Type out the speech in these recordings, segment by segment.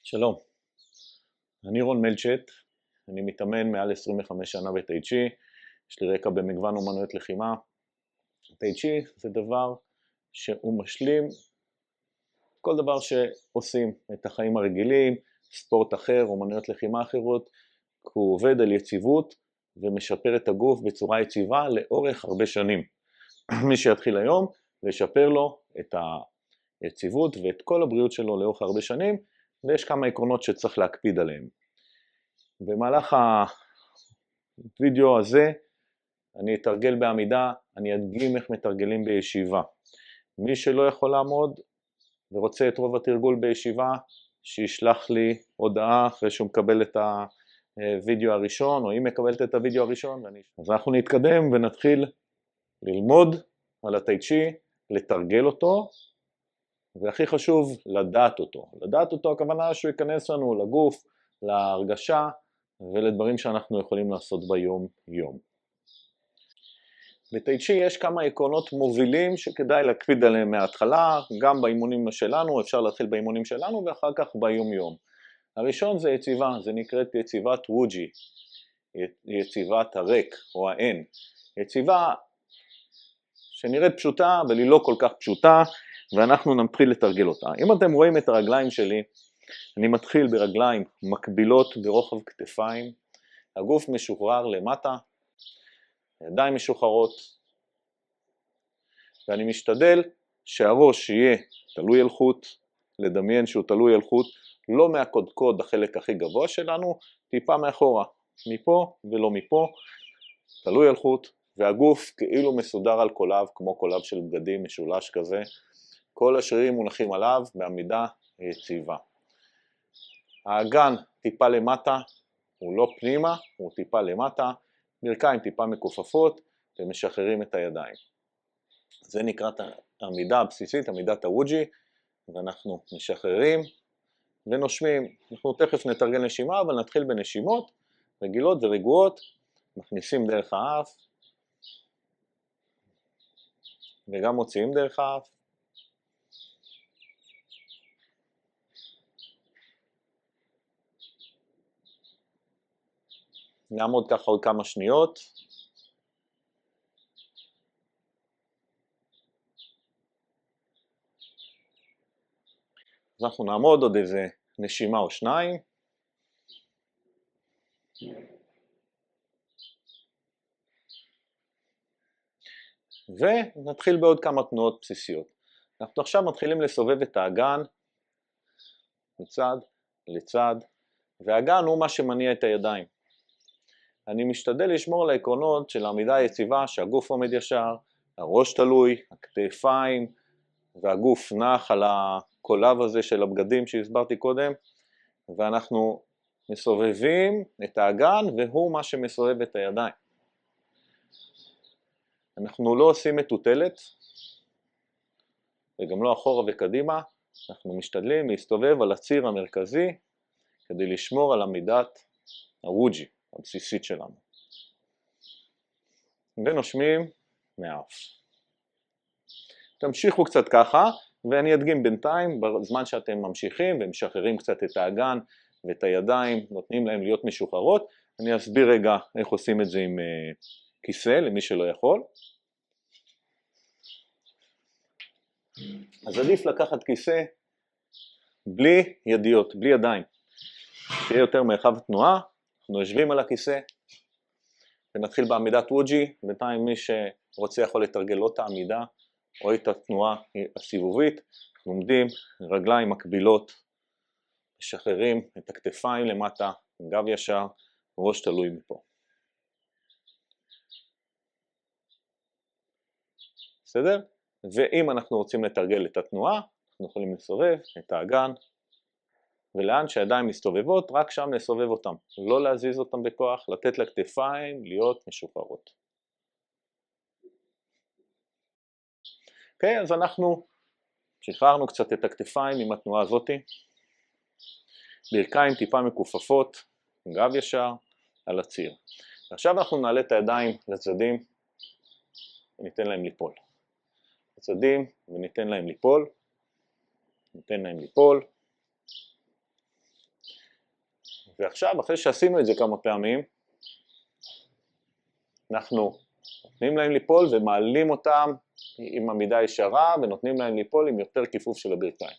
שלום, אני רון מלצ'ט, אני מתאמן מעל 25 שנה בטאי צ'י, יש לי רקע במגוון אומנויות לחימה. טאי צ'י זה דבר שהוא משלים כל דבר שעושים, את החיים הרגילים, ספורט אחר, אומנויות לחימה אחרות, כי הוא עובד על יציבות ומשפר את הגוף בצורה יציבה לאורך הרבה שנים. מי שיתחיל היום, לשפר לו את היציבות ואת כל הבריאות שלו לאורך הרבה שנים, ויש כמה עקרונות שצריך להקפיד עליהם. במהלך הווידאו הזה אני אתרגל בעמידה, אני אדגים איך מתרגלים בישיבה. מי שלא יכול לעמוד ורוצה את רוב התרגול בישיבה, שישלח לי הודעה אחרי שהוא מקבל את הווידאו הראשון, או היא מקבלת את הווידאו הראשון. אז אנחנו נתקדם ונתחיל ללמוד על הטאי צ'י, לתרגל אותו, והכי חשוב לדעת אותו. לדעת אותו הכוונה שהוא ייכנס לנו לגוף, להרגשה ולדברים שאנחנו יכולים לעשות ביום יום. בטאי צ'י יש כמה עקרונות מובילים שכדאי להקפיד עליהם מההתחלה, גם באימונים שלנו, אפשר להתחיל באימונים שלנו ואחר כך ביום יום. הראשון זה יציבה, זה נקראת יציבת ווג'י, יציבת הרק או האין. יציבה שנראית פשוטה אבל היא לא כל כך פשוטה, ואנחנו נתחיל לתרגל אותה. אם אתם רואים את הרגליים שלי, אני מתחיל ברגליים מקבילות ברוחב כתפיים, הגוף משוחרר למטה, ידיים משוחררות, ואני משתדל שהראש יהיה תלוי על חוט, לדמיין שהוא תלוי על חוט, לא מהקודקוד החלק הכי גבוה שלנו, טיפה מאחורה, מפה ולא מפה, תלוי על חוט, והגוף כאילו מסודר על קולב, כמו קולב של בגדים משולש כזה, כל השרירים מונחים עליו בעמידה יציבה. האגן טיפה למטה, הוא לא פנימה, הוא טיפה למטה, ברכיים טיפה מכופפות ומשחררים את הידיים. זה נקרא העמידה הבסיסית, עמידת הווג'י, ואנחנו משחררים ונושמים. אנחנו תכף נתרגל נשימה, אבל נתחיל בנשימות רגילות ורגועות, מכניסים דרך האף וגם מוציאים דרך האף. נעמוד ככה עוד כמה שניות. אז אנחנו נעמוד עוד איזה נשימה או שניים. ונתחיל בעוד כמה תנועות בסיסיות. אנחנו עכשיו מתחילים לסובב את האגן מצד לצד, והאגן הוא מה שמניע את הידיים. אני משתדל לשמור על העקרונות של העמידה היציבה, שהגוף עומד ישר, הראש תלוי, הכתפיים והגוף נח על הקולב הזה של הבגדים שהסברתי קודם, ואנחנו מסובבים את האגן והוא מה שמסובב את הידיים. אנחנו לא עושים מטוטלת וגם לא אחורה וקדימה, אנחנו משתדלים להסתובב על הציר המרכזי כדי לשמור על עמידת הווג'י הבסיסית שלנו. ונושמים מהאף. תמשיכו קצת ככה, ואני אדגים בינתיים, בזמן שאתם ממשיכים ומשחררים קצת את האגן ואת הידיים, נותנים להם להיות משוחררות, אני אסביר רגע איך עושים את זה עם כיסא, למי שלא יכול. אז עדיף לקחת כיסא בלי ידיות, בלי ידיים. שיהיה יותר מרחב תנועה, אנחנו יושבים על הכיסא, ונתחיל בעמידת ווג'י. בינתיים מי שרוצה יכול לתרגל או את העמידה או את התנועה הסיבובית. אנחנו עומדים, רגליים מקבילות, משחררים את הכתפיים למטה, גב ישר, ראש תלוי מפה. בסדר? ואם אנחנו רוצים לתרגל את התנועה, אנחנו יכולים לסובב את האגן, ולאן שהידיים מסתובבות, רק שם לסובב אותם, לא להזיז אותם בכוח, לתת לכתפיים להיות משוחררות. אוקיי, אז אנחנו שחררנו קצת את הכתפיים עם התנועה הזאת, ברכיים טיפה מכופפות, גב ישר על הציר. עכשיו אנחנו נעלה את הידיים לצדדים וניתן להם ליפול. לצדדים וניתן להם ליפול, ניתן להם ליפול. ועכשיו, אחרי שעשינו את זה כמה פעמים, אנחנו נותנים להם ליפול ומעלים אותם עם עמידה ישרה, ונותנים להם ליפול עם יותר כיפוף של הברכיים.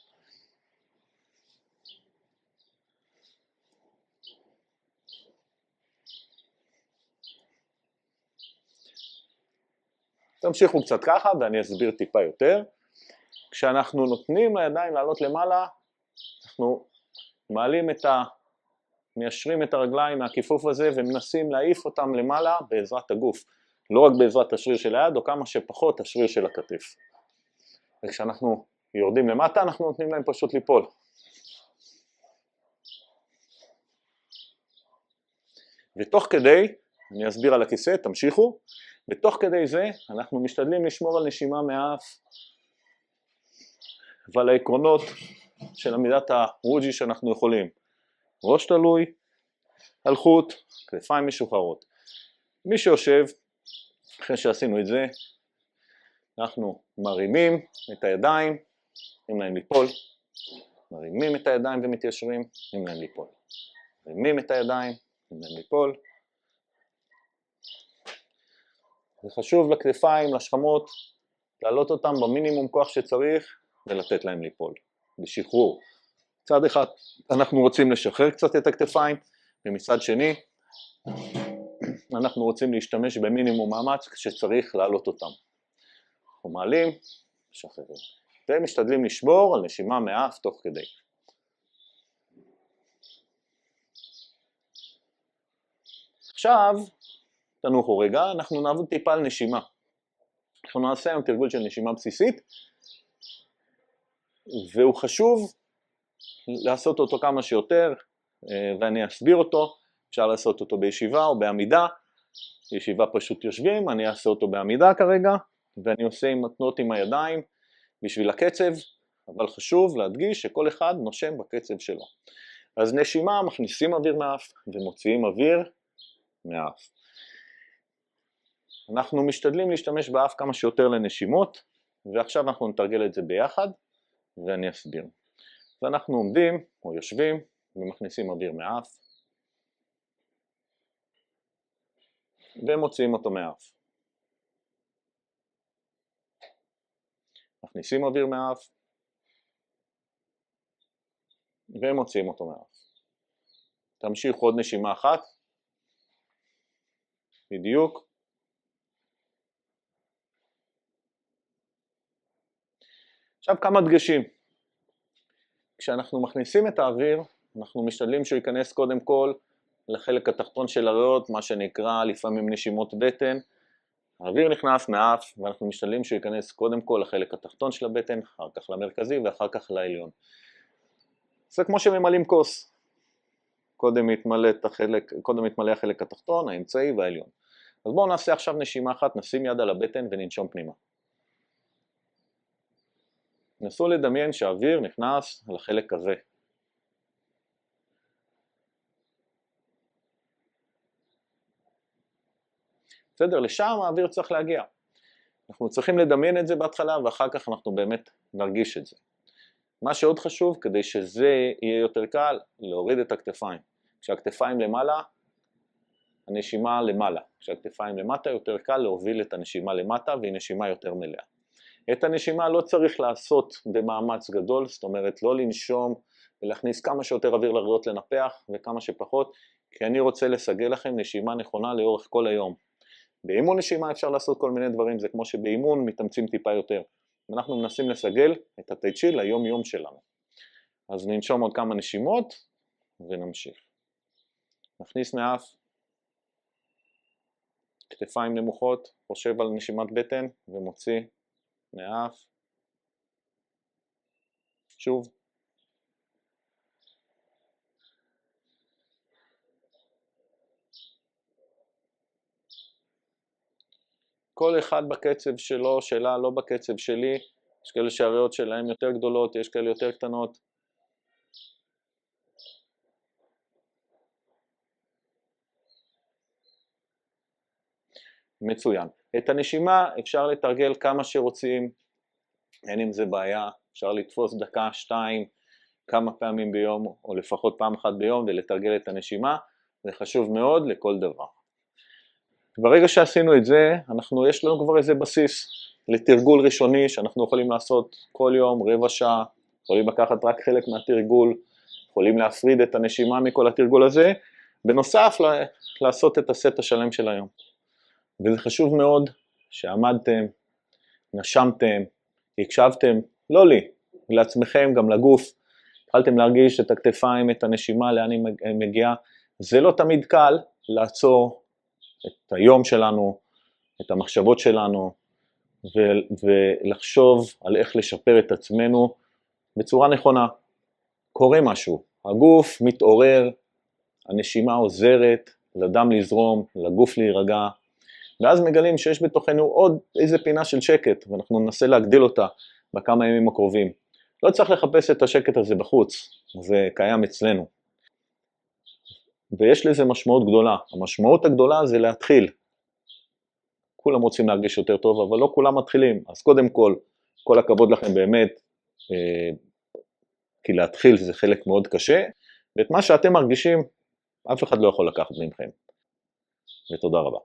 תמשיכו קצת ככה ואני אסביר טיפה יותר. כשאנחנו נותנים לידיים לעלות למעלה, אנחנו מעלים מיישרים את הרגליים מהכיפוף הזה ומנסים להעיף אותם למעלה בעזרת הגוף. לא רק בעזרת השריר של היד, או כמה שפחות השריר של הכתף. וכשאנחנו יורדים למטה, אנחנו נותנים להם פשוט ליפול. ותוך כדי, אני אסביר על הכיסא, תמשיכו, ותוך כדי זה אנחנו משתדלים לשמור על נשימה מהאף, ועל העקרונות של עמידת הרוג'י שאנחנו יכולים. ראש תלוי, על חוט, כתפיים משוחררות. מי שיושב, אחרי שעשינו את זה, אנחנו מרימים את הידיים, נותנים להם ליפול, מרימים את הידיים ומתיישרים, נותנים להם ליפול. מרימים את הידיים, נותנים להם ליפול. זה חשוב לכתפיים, לשכמות, להעלות אותם במינימום כוח שצריך ולתת להם ליפול, בשחרור. מצד אחד אנחנו רוצים לשחרר קצת את הכתפיים, ומצד שני אנחנו רוצים להשתמש במינימום מאמץ כשצריך להעלות אותם. אנחנו מעלים, משחררים. ומשתדלים לשמור על נשימה מהאף תוך כדי. עכשיו, תנוחו רגע, אנחנו נעבוד טיפה על נשימה. אנחנו נעשה היום תרגול של נשימה בסיסית, והוא חשוב לעשות אותו כמה שיותר, ואני אסביר אותו. אפשר לעשות אותו בישיבה או בעמידה. בישיבה פשוט יושבים, אני אעשה אותו בעמידה כרגע, ואני עושה עם התנועות עם הידיים בשביל הקצב, אבל חשוב להדגיש שכל אחד נושם בקצב שלו. אז נשימה, מכניסים אוויר מהאף ומוציאים אוויר מהאף. אנחנו משתדלים להשתמש באף כמה שיותר לנשימות, ועכשיו אנחנו נתרגל את זה ביחד, ואני אסביר. ואנחנו עומדים או יושבים ומכניסים אוויר מהאף, ומוציאים אותו מהאף. מכניסים אוויר מהאף, ומוציאים אותו מהאף. תמשיך עוד נשימה אחת, בדיוק. עכשיו כמה דגשים. כשאנחנו מכניסים את האוויר, אנחנו משתדלים שהוא ייכנס קודם כל לחלק התחתון של הריאות, מה שנקרא לפעמים נשימות בטן. האוויר נכנס מהאף, ואנחנו משתדלים שהוא ייכנס קודם כל לחלק התחתון של הבטן, אחר כך למרכזי ואחר כך לעליון. זה כמו שממלאים כוס. קודם מתמלא החלק התחתון, האמצעי והעליון. אז בואו נעשה עכשיו נשימה אחת, נשים יד על הבטן וננשום פנימה. נסו לדמיין שהאוויר נכנס לחלק הזה. בסדר, לשם האוויר צריך להגיע. אנחנו צריכים לדמיין את זה בהתחלה, ואחר כך אנחנו באמת נרגיש את זה. מה שעוד חשוב, כדי שזה יהיה יותר קל, להוריד את הכתפיים. כשהכתפיים למעלה, הנשימה למעלה. כשהכתפיים למטה, יותר קל להוביל את הנשימה למטה, והיא נשימה יותר מלאה. את הנשימה לא צריך לעשות במאמץ גדול, זאת אומרת לא לנשום ולהכניס כמה שיותר אוויר לריאות לנפח וכמה שפחות, כי אני רוצה לסגל לכם נשימה נכונה לאורך כל היום. באימון נשימה אפשר לעשות כל מיני דברים, זה כמו שבאימון מתאמצים טיפה יותר. אנחנו מנסים לסגל את הטאי צ'י ליום יום שלנו. אז ננשום עוד כמה נשימות ונמשיך. נכניס מהאף, כתפיים נמוכות, חושב על נשימת בטן ומוציא מהאף. שוב. כל אחד בקצב שלו, שלה, לא בקצב שלי. יש כאלה שהריאות שלהם יותר גדולות, יש כאלה יותר קטנות. מצוין. את הנשימה אפשר לתרגל כמה שרוצים, אין עם זה בעיה, אפשר לתפוס דקה, 2, כמה פעמים ביום, או לפחות פעם אחת ביום, ולתרגל את הנשימה, זה חשוב מאוד לכל דבר. ברגע שעשינו את זה, יש לנו כבר איזה בסיס לתרגול ראשוני, שאנחנו יכולים לעשות כל יום, רבע שעה, יכולים לקחת רק חלק מהתרגול, יכולים להפריד את הנשימה מכל התרגול הזה, בנוסף לעשות את הסט השלם של היום. וזה חשוב מאוד שעמדתם, נשמתם, הקשבתם, לא לי, לעצמכם, גם לגוף, התחלתם להרגיש את הכתפיים, את הנשימה, לאן היא מגיעה. זה לא תמיד קל לעצור את היום שלנו, את המחשבות שלנו, ולחשוב על איך לשפר את עצמנו בצורה נכונה. קורה משהו, הגוף מתעורר, הנשימה עוזרת, לדם לזרום, לגוף להירגע, ואז מגלים שיש בתוכנו עוד איזה פינה של שקט, ואנחנו ננסה להגדיל אותה בכמה ימים הקרובים. לא צריך לחפש את השקט הזה בחוץ, זה קיים אצלנו. ויש לזה משמעות גדולה. המשמעות הגדולה זה להתחיל. כולם רוצים להרגיש יותר טוב, אבל לא כולם מתחילים. אז קודם כל הכבוד לכם באמת, כי להתחיל זה חלק מאוד קשה, ואת מה שאתם מרגישים, אף אחד לא יכול לקחת ממכם. ותודה רבה.